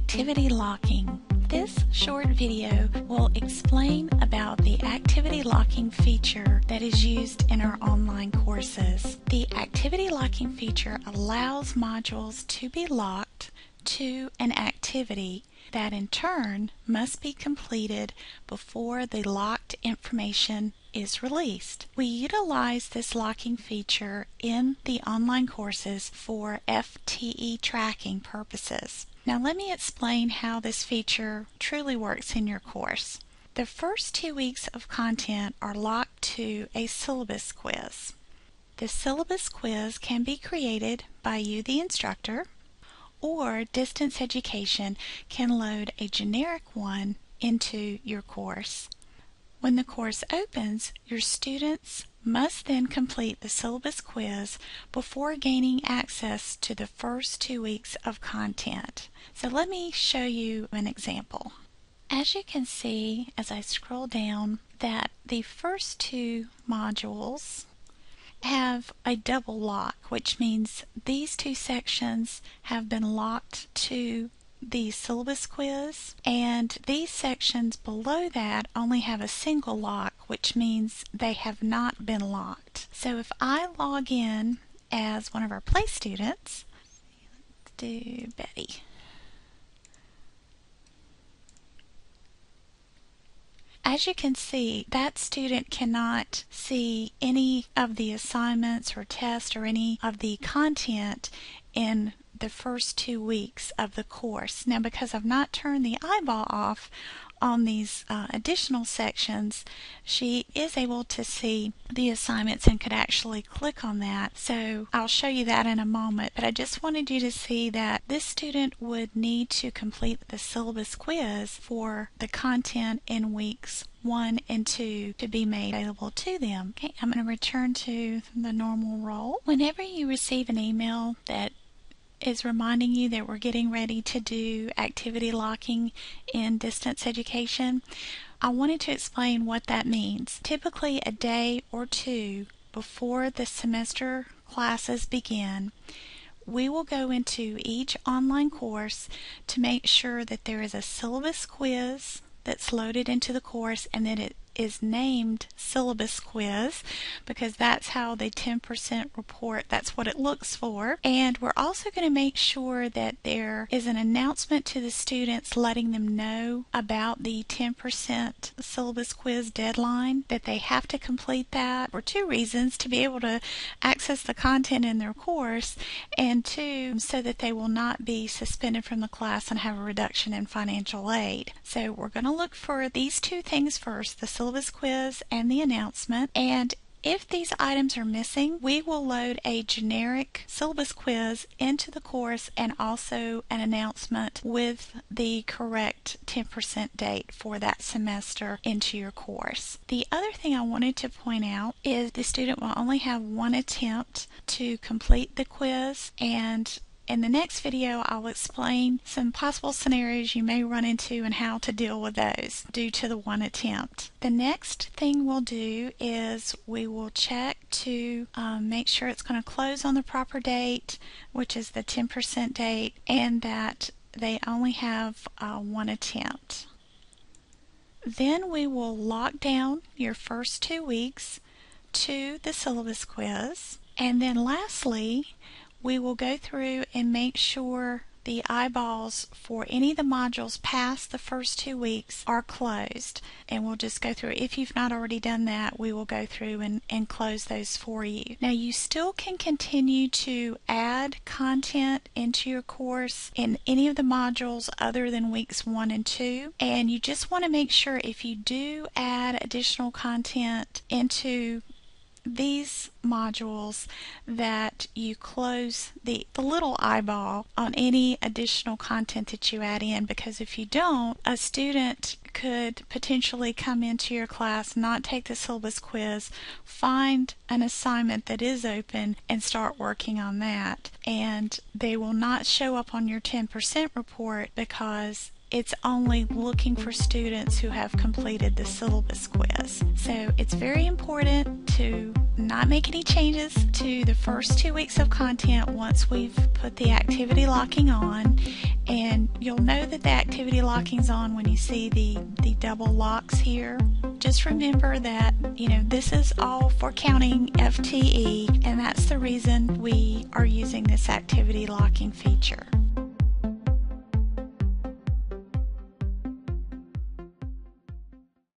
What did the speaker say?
activity locking. This short video will explain about the activity locking feature that is used in our online courses. The activity locking feature allows modules to be locked to an activity that in turn must be completed before the locked information is released. We utilize this locking feature in the online courses for FTE tracking purposes. Now let me explain how this feature truly works in your course. The first 2 weeks of content are locked to a syllabus quiz. The syllabus quiz can be created by you, the instructor, or distance education can load a generic one into your course. When the course opens, your students must then complete the syllabus quiz before gaining access to the first 2 weeks of content. So let me show you an example. As you can see as I scroll down that the first 2 modules have a double lock, which means these 2 sections have been locked to the syllabus quiz, and these sections below that only have a single lock, which means they have not been locked. So if I log in as one of our play students, let's do Betty. As you can see, that student cannot see any of the assignments or tests or any of the content in the first 2 weeks of the course. Now, because I've not turned the eyeball off on these additional sections, she is able to see the assignments and could actually click on that. So I'll show you that in a moment, but I just wanted you to see that this student would need to complete the syllabus quiz for the content in weeks 1 and 2 to be made available to them. Okay, I'm going to return to the normal role. Whenever you receive an email that is reminding you that we're getting ready to do activity locking in distance education, I wanted to explain what that means. Typically a day or 2 before the semester classes begin, we will go into each online course to make sure that there is a syllabus quiz that's loaded into the course and that it is named syllabus quiz because that's how the 10% report, that's what it looks for. And we're also going to make sure that there is an announcement to the students letting them know about the 10% syllabus quiz deadline, that they have to complete that for 2 reasons: to be able to access the content in their course, and 2, so that they will not be suspended from the class and have a reduction in financial aid. So we're going to look for these 2 things first, the syllabus quiz and the announcement, and if these items are missing, we will load a generic syllabus quiz into the course and also an announcement with the correct 10% date for that semester into your course. The other thing I wanted to point out is the student will only have 1 attempt to complete the quiz, and in the next video, I'll explain some possible scenarios you may run into and how to deal with those due to the 1 attempt. The next thing we'll do is we will check to make sure it's going to close on the proper date, which is the 10% date, and that they only have 1 attempt. Then we will lock down your first 2 weeks to the syllabus quiz, and then lastly, we will go through and make sure the eyeballs for any of the modules past the first 2 weeks are closed. And we'll just go through. If you've not already done that, we will go through and close those for you. Now you still can continue to add content into your course in any of the modules other than weeks 1 and 2. And you just want to make sure if you do add additional content into these modules that you close the little eyeball on any additional content that you add in, because if you don't, a student could potentially come into your class, not take the syllabus quiz, find an assignment that is open and start working on that, and they will not show up on your 10% report because it's only looking for students who have completed the syllabus quiz. So it's very important to not make any changes to the first 2 weeks of content once we've put the activity locking on. And you'll know that the activity locking's on when you see the double locks here. Just remember that, this is all for counting FTE, and that's the reason we are using this activity locking feature.